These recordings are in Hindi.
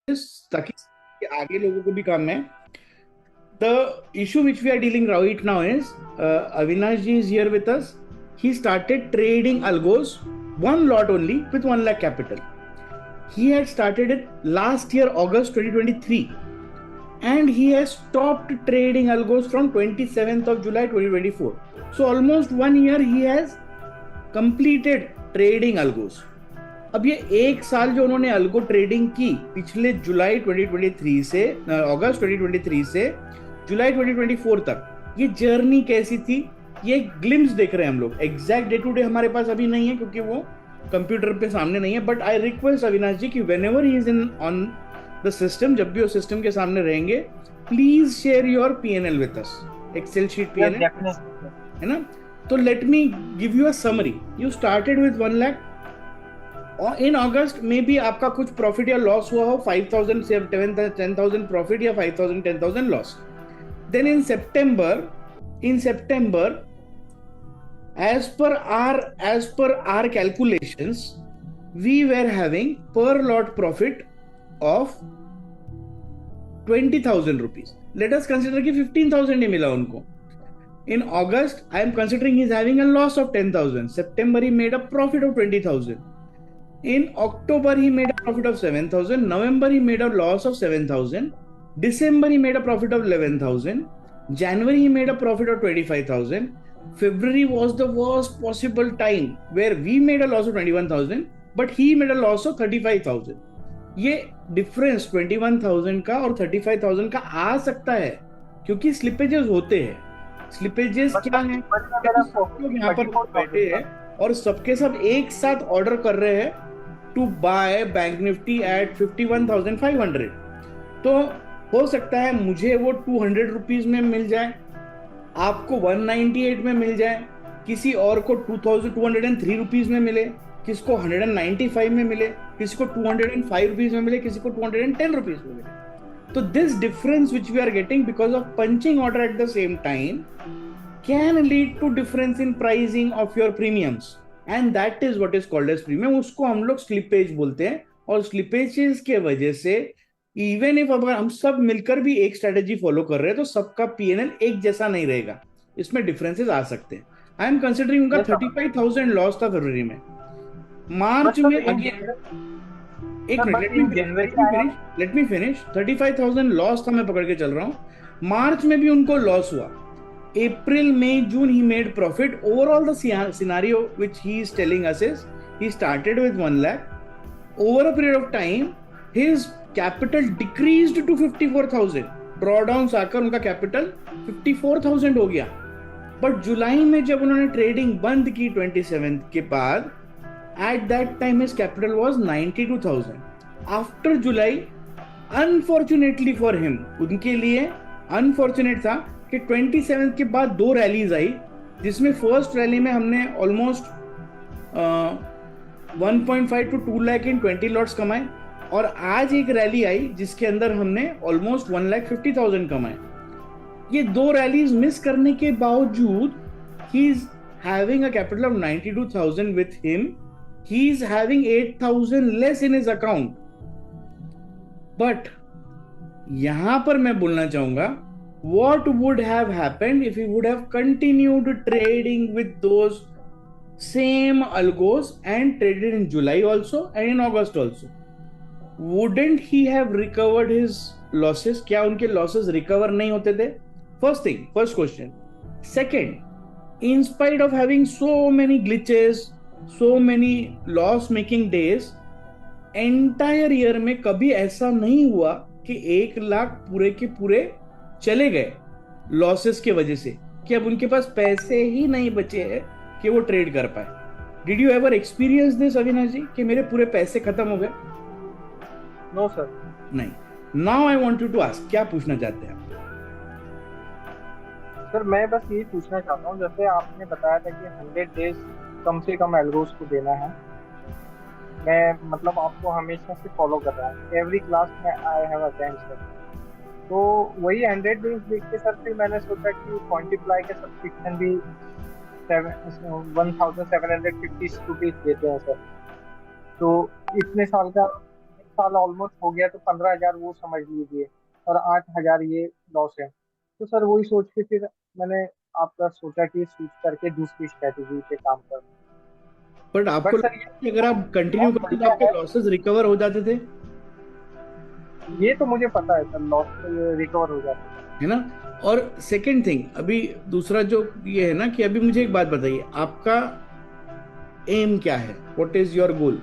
ताकि आगे लोगों को भी काम है. The issue which we are dealing right now is Avinash ji is here with us. He started trading algos, one lot only with 1 lakh capital. He had started it last year, August 2023, and he has stopped trading algos from 27th of July 2024. So almost 1 year he has completed trading algos. अब ये एक साल जो उन्होंने अल्गो ट्रेडिंग की पिछले जुलाई 2023 से अगस्त 2023 से जुलाई 2024 तक, ये जर्नी कैसी थी, ये ग्लिम्स देख रहे हैं हम लोग. एग्जैक्ट डे टू डे हमारे पास अभी नहीं है क्योंकि वो कंप्यूटर पे सामने नहीं है, but I request Avinash ji कि whenever he is in on the system, जब भी वो सिस्टम के सामने रहेंगे, please share your PNL with us, Excel sheet PNL, है ना. तो let me give you a summary. You started with 1 lakh. In अगस्त में भी आपका कुछ प्रॉफिट या लॉस हुआ हो, 5,000 से 10,000 प्रॉफिट या 5,000 10,000 loss. Then in September as per our calculations we were having per lot profit of 20,000 rupees. Let us consider कि 15,000 ही मिला उनको. In August I am considering he is having a loss of 10,000. September he made a profit of 20,000. In October he made a profit of 7,000. November he made a loss of 7,000. December he made a profit of 11,000. January he made a profit of 25,000. February was the worst possible time where we made a loss of 21,000 but he made a loss of 35,000. ये डिफरेंस 21,000 का और 35,000 का आ सकता है क्योंकि स्लिपेजेस होते हैं. स्लिपेजेस क्या है, लोग यहाँ पर बैठे हैं और सबके सब एक साथ ऑर्डर कर रहे हैं to buy Bank Nifty at 51,500. तो हो सकता है मुझे वो 200 रुपीज में मिल जाए, आपको 198 में मिल जाए, किसी और को 2,203 रुपीज में मिले, किसी को 195 में मिले, किसी को 205 रुपीज में मिले, किसी को 210 रुपीज में मिले. तो this difference which we are getting because of punching order at the same time can lead to difference in pricing of your premiums and that is what is called edge premium. उसको हम लोग स्लिपेज बोलते हैं. और स्लिपेजेस के वजह से इवन इफ अगर हम सब मिलकर भी एक स्ट्रेटेजी फॉलो कर रहे हैं तो सबका पीएनएल एक जैसा नहीं रहेगा, इसमें डिफरेंसेस आ सकते हैं. आई एम कंसिडरिंग उनका 35,000 लॉस था फरवरी में. मार्च में एक minute, let me finish. 35,000 loss था, मैं पकड़ के चल रहा हूं. मार्च में भी उनको लॉस हुआ. April May June he made profit. Overall the scenario which he is telling us is he started with 1 lakh. Over a period of time his capital decreased to 54,000. Drawdown आकर उनका कैपिटल 54,000 हो गया. बट जुलाई में जब उन्होंने ट्रेडिंग बंद की 27 के बाद, at that time his capital was 92,000. After July, unfortunately for him, उनके लिए अनफॉर्चुनेट था कि 27 के बाद 2 रैलीज आई, जिसमें फर्स्ट रैली में हमने almost 1.5 to 2 lakh in 20 lots कमाए, और आज एक रैली आई जिसके अंदर हमने ऑलमोस्ट 1,50,000 कमाए. ये 2 रैलीज मिस करने के बावजूद he is having a capital of 92,000 with him. He is having 8,000 less in his account. But यहां पर मैं बोलना चाहूंगा, what would have happened if he would have continued trading with those same algos and traded in July also and in August also? Wouldn't he have recovered his losses? क्या उनके losses recover नहीं होते थे? First question. Second, in spite of having so many glitches, so many loss-making days, entire year में कभी ऐसा नहीं हुआ कि 1 लाख पूरे के पूरे चले गए लॉसेस के वजह से, कि अब उनके पास पैसे ही नहीं बचे हैं कि वो ट्रेड कर पाए. Did you ever experience this Avinash ji कि मेरे पूरे पैसे खत्म हो गए? No sir. नहीं. Now I want you to ask, क्या पूछना चाहते हैं आप? सर मैं बस यही पूछना चाहता हूँ, जैसे आपने बताया था कि 100 डेज कम से कम एल्गोस को देना है. मैं मतलब आपको हमेशा से फॉलो कर रहा हूँ, एवरी क्लास में आई हैव अटेंड सर. तो वही 100 डेज देख के सर फिर मैंने सोचा कि क्वांटिप्लाई के सब्सक्रिप्शन भी 1,750 रुपीज देते हैं सर. तो इतने साल का साल ऑलमोस्ट हो गया, तो 15,000 वो समझ लीजिए और 8,000 ये लॉस है। तो सर वही सोच के फिर मैंने आपका सोचा कि स्विच करके दूसरी स्ट्रेटेजी पे काम कर। बट आपको बट सर लगता ये है कि अगर आप कंटिन्यू बहुत करते तो बढ़िया आपके है। लॉसेस रिकवर हो जाते थे, ये तो मुझे पता है सर, लॉस तो रिकवर हो जाता है ना? और सेकंड थिंग, अभी दूसरा जो ये है ना, कि अभी मुझे एक बात बताइए, आपका एम क्या है? What is your goal?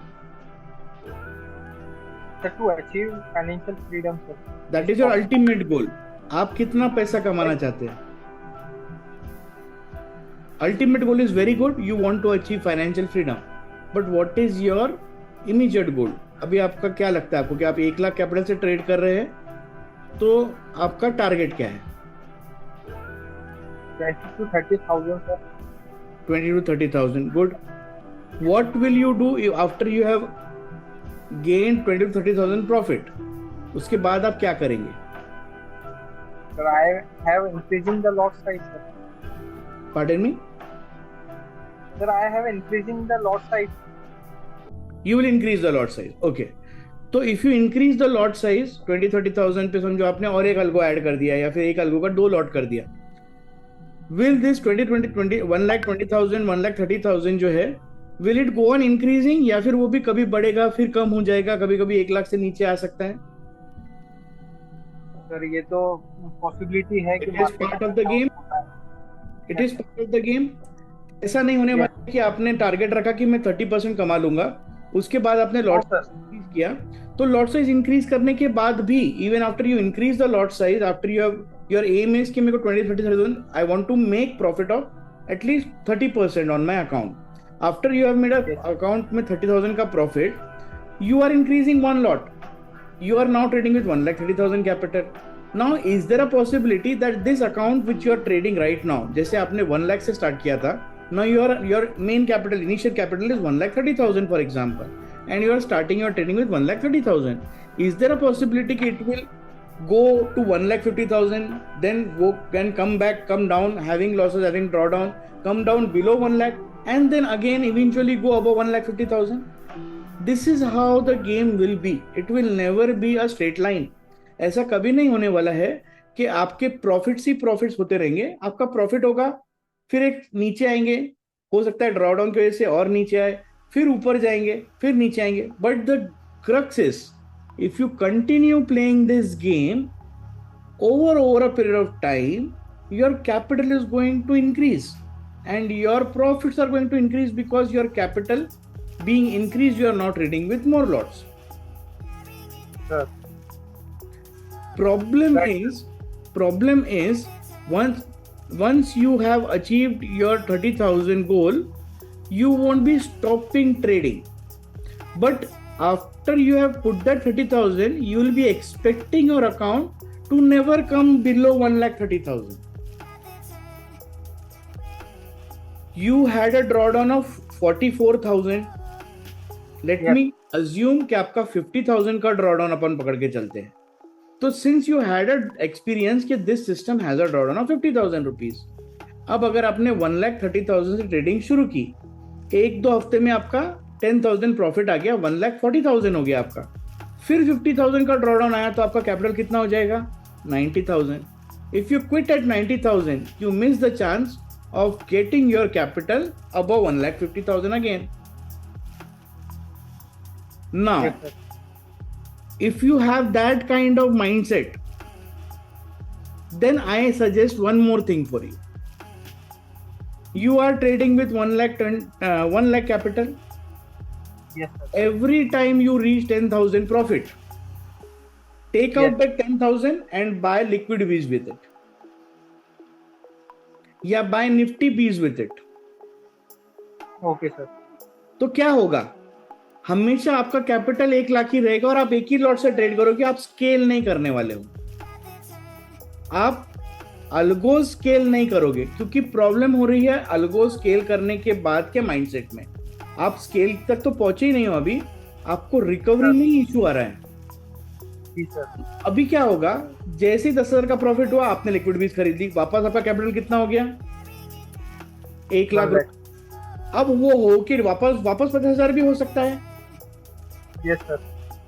है। To achieve financial freedom sir, that if is your possible. Ultimate goal. आप कितना पैसा कमाना चाहते हैं? Ultimate goal is very good, you want to achieve financial freedom, but what is your immediate goal? अभी आपका क्या लगता है आपको कि आप 1 लाख कैपिटल से ट्रेड कर रहे हैं, तो आपका टारगेट क्या है? 20 to 30,000 sir. 20 to 30,000, good. What will you do after you have gained 20 to 30,000 profit? उसके बाद आप क्या करेंगे? Sir I have increasing the lot size sir. Pardon me? Sir I have increasing the lot size. You will increase the lot size. Okay. तो if you increase the lot size 20 to 30,000 पे, समझो आपने और एक अल्गो ऐड कर दिया, या फिर एक अल्गो का 2 लॉट कर दिया, विल दिस 1,20,000 1,30,000 जो है, will it go on increasing, या फिर वो भी कभी बढ़ेगा फिर कम हो जाएगा, कभी कभी 1 लाख से नीचे आ सकता है? सर ये तो पॉसिबिलिटी है कि it is market part of the game. It is part of the game. ऐसा नहीं होने वाला कि आपने टारगेट रखा कि मैं 30% कमा लूंगा, उसके बाद आपने लॉट इंक्रीज किया, तो लॉट साइज इंक्रीज करने के बाद भी, even after you increase the lot size, after you have your aim is कि मेरे को 20-30,000 I want to make profit of at least 30% on my account, after you have made account में 30,000 का profit, you are increasing one lot, you are now trading with 1,30,000 capital. Now is there a possibility that this account which you are trading right now, जैसे आपने 1 lakh से start किया था, now your main capital, initial capital is 1,30,000 for example, and you are starting your trading with 1,30,000. Is there a possibility that it will go to 1,50,000, then go can come back, come down, having losses, having drawdown, come down below 1 lakh, and then again eventually go above 1,50,000? This is how the game will be. It will never be a straight line. ऐसा कभी नहीं होने वाला है कि आपके प्रॉफिट्स ही प्रॉफिट्स होते रहेंगे। आपका प्रॉफिट होगा, फिर एक नीचे आएंगे, हो सकता है ड्रॉडाउन की वजह से और नीचे आए, फिर ऊपर जाएंगे, फिर नीचे आएंगे। But the crux is, if you continue playing this game over a period of time, your capital is going to increase and your profits are going to increase, because your capital being increased, you are not trading with more lots. sir. Problem is once you have achieved your 30,000 goal, you won't be stopping trading. But after you have put that 30,000, you will be expecting your account to never come below 1,30,000. You had a drawdown of 44,000. Let me assume कि आपका 50,000 का ड्रॉडाउन अपन पकड़ के चलते हैं, तो since you had a experience कि this system has a drawdown of 50,000 rupees, अब अगर आपने 1,30,000 से ट्रेडिंग शुरू की, 1-2 हफ्ते में आपका 10,000 प्रॉफिट आ गया, 1,40,000 हो गया आपका, फिर 50,000 का ड्रॉडाउन आया, तो आपका कैपिटल कितना हो जाएगा? 90,000. If you quit eight 90,000, you miss the chance of getting your capital above 1,50,000 again. Now, if you have that kind of mindset, then I suggest one more thing for you. You are trading with 1 lakh capital. Yes, sir. Every time you reach 10,000 profit, take out that 10,000 and buy liquid Bs with it. या buy Nifty Bs with it. Okay, sir. तो क्या होगा? हमेशा आपका कैपिटल 1 लाख ही रहेगा और आप एक ही लॉट से ट्रेड करोगे, आप स्केल नहीं करने वाले हो, आप अल्गो स्केल नहीं करोगे, क्योंकि प्रॉब्लम हो रही है अल्गो स्केल करने के बाद के माइंडसेट में। आप स्केल तक तो पहुंचे ही नहीं हो, अभी आपको रिकवरी में ही इशू आ रहा है। जी सर। अभी क्या होगा, जैसे ही 10,000 का प्रॉफिट हुआ, आपने लिक्विड बीज खरीद ली, वापस आपका कैपिटल कितना हो गया? 1 लाख। अब वो हो कि वापस 50,000 भी हो सकता है। Yes sir.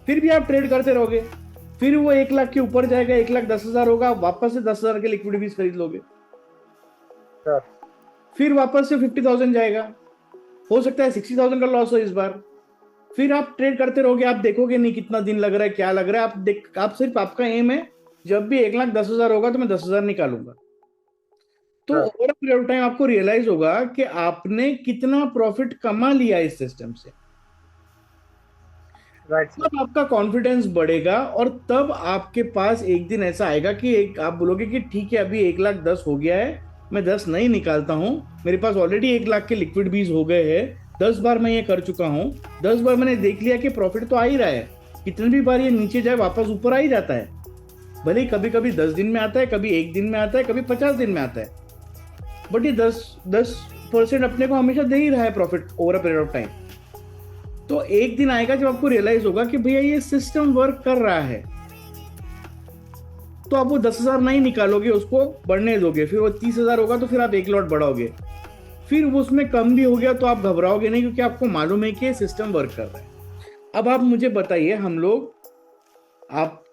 फिर भी आप ट्रेड करते रहोगे, फिर वो 1 लाख के ऊपर जाएगा, 1,10,000 होगा, आप वापस से 10,000 के लिक्विडिटीज खरीद लोगे, सर फिर वापस से 50,000 जाएगा, हो सकता है 60,000 का लॉस हो इस बार, फिर आप ट्रेड करते रहोगे, आप देखोगे नहीं कितना दिन लग रहा है, क्या लग रहा है, आप सिर्फ आपका एम है जब भी 1,10,000 होगा तो मैं 10,000 निकालूंगा। तो sir over period of time आपको रियलाइज होगा कि आपने कितना प्रॉफिट कमा लिया इस सिस्टम से। Right sir. तब आपका कॉन्फिडेंस बढ़ेगा और तब आपके पास एक दिन ऐसा आएगा कि आप बोलोगे कि ठीक है अभी 1,10,000 हो गया है, मैं 10 नहीं निकालता हूं, मेरे पास ऑलरेडी 1 लाख के लिक्विड बीज हो गए हैं, 10 बार मैं ये कर चुका हूं, 10 बार मैंने देख लिया कि प्रॉफिट तो आ ही रहा है, कितनी भी बार ये नीचे जाए वापस ऊपर आ ही जाता है, भले ही कभी कभी 10 दिन में आता है, कभी 1 दिन में आता है, कभी 50 दिन में आता है, बट ये 10% अपने को हमेशा दे ही रहा है profit over a period of time. तो एक दिन आएगा जब आपको रियलाइज होगा कि भैया ये सिस्टम वर्क कर रहा है, तो आप वो 10,000 नहीं निकालोगे, उसको बढ़ने दोगे, फिर वो 30,000 होगा तो फिर आप 1 लॉट बढ़ाओगे, फिर वो उसमें कम भी हो गया तो आप घबराओगे नहीं, क्योंकि आपको मालूम है कि सिस्टम वर्क कर रहा है। अब आप मुझे बताइए, हम लोग आप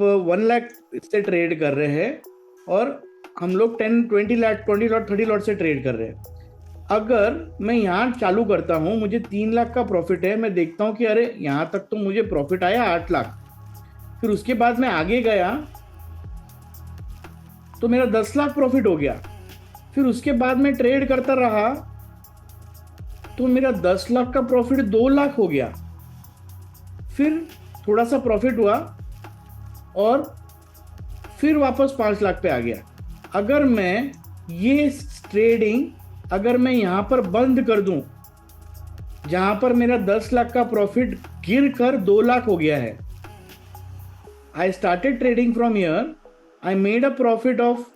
1 लाख से ट्रेड कर रहे हैं और हम लोग 10, 20 लाख, 20 लॉट, 30 लॉट से ट्रेड कर रहे हैं। अगर मैं यहाँ चालू करता हूँ, मुझे 3 लाख का प्रॉफिट है, मैं देखता हूँ कि अरे यहाँ तक तो मुझे प्रॉफिट आया 8 लाख, फिर उसके बाद मैं आगे गया तो मेरा 10 लाख प्रॉफिट हो गया, फिर उसके बाद मैं ट्रेड करता रहा तो मेरा 10 लाख का प्रॉफिट 2 लाख हो गया, फिर थोड़ा सा प्रॉफिट हुआ और फिर वापस 5 लाख पे आ गया। अगर मैं ये ट्रेडिंग अगर मैं यहां पर बंद कर दूं, जहां पर मेरा 10 लाख का प्रॉफिट गिर कर 2 लाख हो गया है, I started trading from here, I made a profit of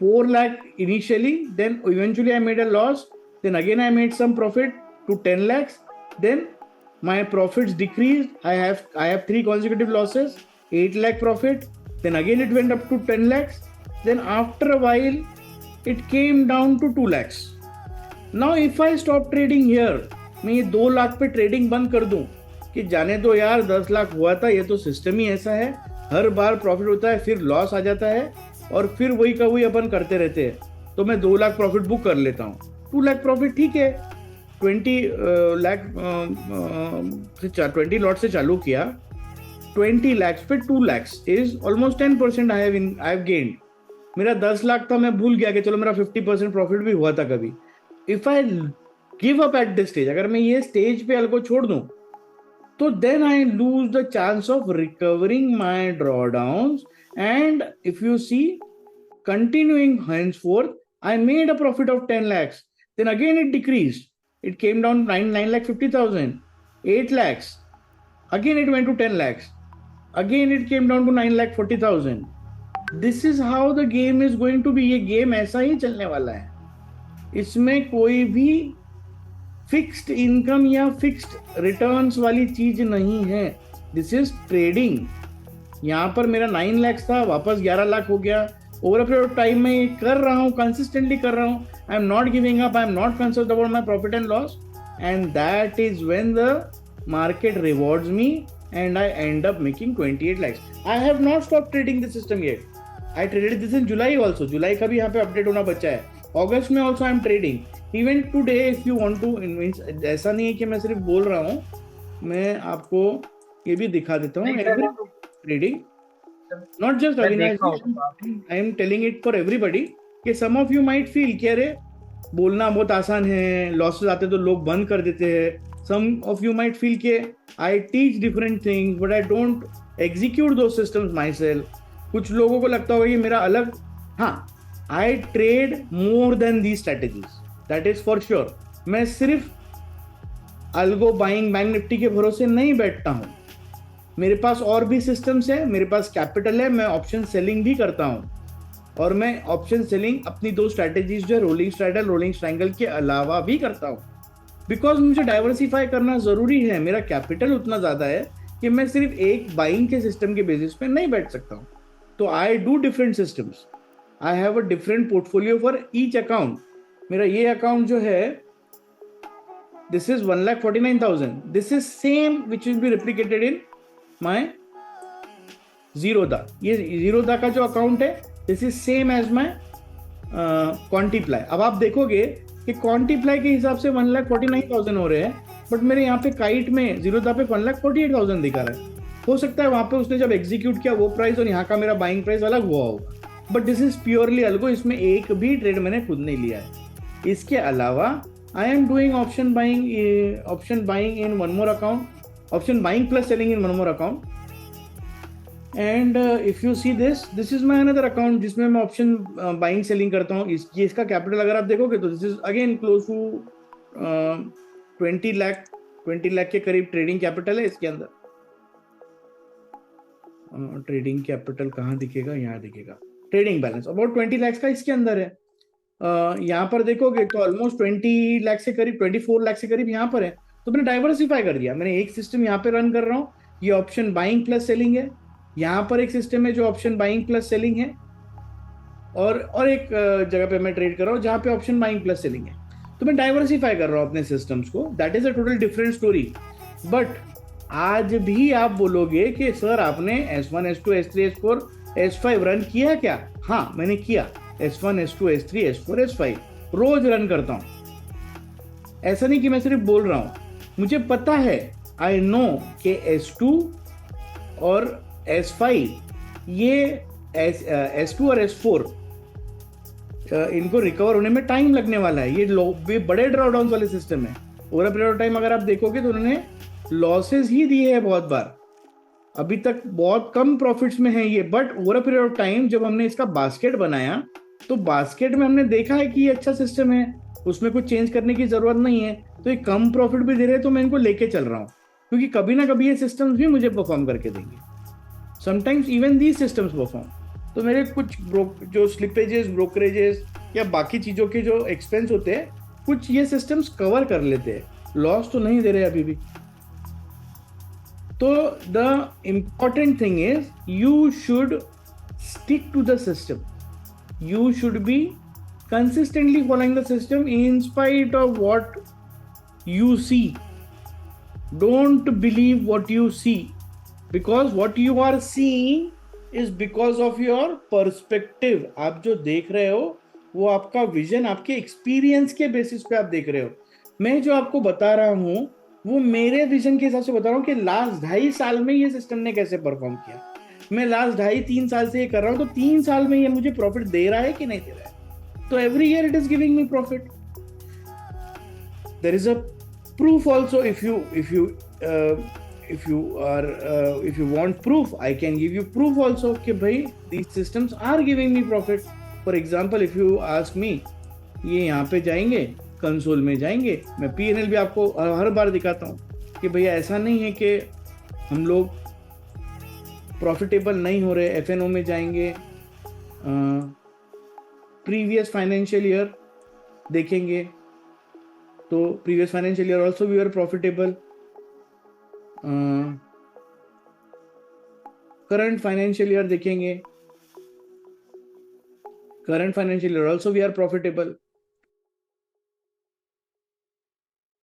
4 lakh initially, then eventually I made a loss, then again I made some profit to 10 lakhs, then my profits decreased, I have 3 consecutive losses, 8 lakh profit, then again it went up to 10 lakhs, then after a while it came down to 2 lakhs. Now if I stop trading here, मैं ये 2 लाख पे ट्रेडिंग बंद कर दूं कि जाने दो यार 10 लाख हुआ था, ये तो सिस्टम ही ऐसा है, हर बार प्रॉफिट होता है फिर लॉस आ जाता है और फिर वही का वही अपन करते रहते हैं, तो मैं 2 लाख प्रॉफिट बुक कर लेता हूँ, 2 लाख प्रॉफिट ठीक है, 20 लॉट से चालू किया, 20 lakhs पे 2 lakhs is almost 10% I have gained. मेरा 10 लाख था, मैं भूल गया कि चलो मेरा 50% प्रॉफिट भी हुआ था कभी। If I give up at this stage, अगर मैं ये स्टेज पे अलग छोड़ दूं, तो then I lose the chance of recovering my drawdowns, and if you see continuing henceforth, I made a profit of 10 lakhs, then again it decreased, it came down 9,50,000, 8 lakhs, again it went to 10 lakhs, again it came down to 9,40,000. This is how the game is going to be. ये गेम ऐसा ही चलने वाला है, इसमें कोई भी फिक्स्ड इनकम या फिक्स्ड रिटर्न्स वाली चीज नहीं है, दिस इज ट्रेडिंग। यहाँ पर मेरा 9 लाख था, वापस 11 लाख हो गया, over a period of time में कर रहा हूँ, कंसिस्टेंटली कर रहा हूँ, I am not giving up, I am not concerned about my profit and loss, and that is when the market rewards me and I end up making 28 lakhs. I have not stop trading this system yet, I traded this in July also, जुलाई का भी यहाँ पे अपडेट होना बचा है, अगस्त में also I am trading even today if you want to. ऐसा नहीं है कि मैं सिर्फ बोल रहा हूँ, मैं आपको ये भी दिखा देता हूँ, trading, not just Avinash, I am telling it for everybody कि some of you might feel कि अरे बोलना बहुत आसान है, लॉसेस आते तो लोग बंद कर देते हैं, some of you might feel कि I teach different things but I don't execute those systems myself. कुछ लोगों को लगता होगा कि मेरा अलग, हाँ, I trade more than these strategies, that is for sure. मैं सिर्फ अल्गो बाइंग बैंक निफ्टी के भरोसे नहीं बैठता हूँ, मेरे पास और भी सिस्टम्स है, मेरे पास कैपिटल है, मैं ऑप्शन सेलिंग भी करता हूं, और मैं ऑप्शन सेलिंग अपनी 2 स्ट्रैटेजीज जो है रोलिंग स्ट्राइडल, रोलिंग ट्रायंगल के अलावा भी करता हूं, बिकॉज मुझे डाइवर्सिफाई करना जरूरी है। मेरा कैपिटल उतना ज्यादा है कि मैं सिर्फ एक बाइंग के सिस्टम के बेसिस पे नहीं बैठ सकता हूं, तो I do different systems, I have a different portfolio for each account. मेरा ये अकाउंट जो है this is 1,49,000. This is same which will be replicated in my Zerodha. ये Zerodha का जो अकाउंट है, this is same as my Quantiply. अब आप देखोगे कि Quantiply के हिसाब से 1,49,000 हो रहे हैं, बट मेरे यहाँ पे काइट में Zerodha पे 1,48,000 दिखा रहा है. हो सकता है वहां पे उसने जब एग्जीक्यूट किया वो प्राइस और यहाँ का मेरा बाइंग प्राइस अलग हुआ होगा, बट दिस इज प्योरली अलगो. इसमें एक भी ट्रेड मैंने खुद नहीं लिया है. इसके अलावा I am doing option buying in one more account, option buying plus selling in one more account. And if you see this is my another account जिसमें मैं ऑप्शन बाइंग सेलिंग करता हूँ. इसका कैपिटल अगर आप देखोगे तो this is again close to 20 lakh के करीब ट्रेडिंग कैपिटल है इसके अंदर. ट्रेडिंग कैपिटल कहाँ दिखेगा? यहाँ दिखेगा. ट्रेडिंग बैलेंस अबाउट 20 लाख का इसके अंदर है. यहाँ पर देखोगे तो ऑलमोस्ट 20 लाख से करीब 24 लाख से करीब यहाँ पर है. तो मैंने डाइवर्सिफाई कर दिया. मैंने एक सिस्टम यहाँ पे रन कर रहा हूँ, ये ऑप्शन बाइंग प्लस सेलिंग है. यहाँ पर एक सिस्टम है जो ऑप्शन बाइंग प्लस सेलिंग है, और एक जगह पे मैं ट्रेड कर रहा हूँ जहाँ पे ऑप्शन बाइंग प्लस सेलिंग है. तो मैं डाइवर्सिफाई कर रहा हूँ अपने सिस्टम्स को. That is a total different story. But आज भी आप बोलोगे कि सर आपने S1, S2, S3, S4, S5 run किया क्या? हाँ मैंने किया. S1, S2, S3, S4, S5 रोज रन करता हूं. ऐसा नहीं कि मैं सिर्फ बोल रहा हूं, मुझे पता है. आई नो कि S2 और S5 ये S2 और S4 इनको रिकवर होने में टाइम लगने वाला है. ये बड़े ड्रॉडाउन वाले सिस्टम है. Over a period of time अगर आप देखोगे तो उन्होंने लॉसेस ही दिए हैं बहुत बार. अभी तक बहुत कम प्रॉफिट्स में है ये, but over a period of time जब हमने इसका बास्केट बनाया तो बास्केट में हमने देखा है कि ये अच्छा सिस्टम है, उसमें कुछ चेंज करने की जरूरत नहीं है. तो ये कम प्रॉफिट भी दे रहे हैं तो मैं इनको लेके चल रहा हूँ, क्योंकि कभी ना कभी ये सिस्टम्स भी मुझे परफॉर्म करके देंगे. Sometimes even these systems perform. तो मेरे कुछ जो स्लिपेजेस, ब्रोकरेजेस या बाकी चीज़ों के जो एक्सपेंस होते हैं, कुछ ये सिस्टम्स कवर कर लेते हैं. लॉस तो नहीं दे रहे अभी भी. So the important thing is you should stick to the system. You should be consistently following the system in spite of what you see. Don't believe what you see, because what you are seeing is because of your perspective. आप जो देख रहे हो वो आपका विजन, आपके एक्सपीरियंस के बेसिस पे आप देख रहे हो. मैं जो आपको बता रहा हूँ वो मेरे विजन के हिसाब से बता रहा हूँ कि लास्ट 2.5 साल में ये सिस्टम ने कैसे परफॉर्म किया. मैं लास्ट 2.5-3 साल से ये कर रहा हूँ, तो 3 साल में ये मुझे प्रॉफिट दे रहा है कि नहीं दे रहा है. तो every year it is giving me profit. There is a proof also. if you want proof, I can give you proof also कि भाई these systems are giving me profit. For example, if you ask me, ये यहाँ पे जाएंगे, कंसोल में जाएंगे, मैं P&L भी आपको हर बार दिखाता हूँ कि भैया ऐसा नहीं है कि हम लोग प्रॉफिटेबल नहीं हो रहे. FNO में जाएंगे, प्रीवियस फाइनेंशियल ईयर देखेंगे तो previous financial year also we are profitable. Current financial year देखेंगे, current financial year also we are profitable.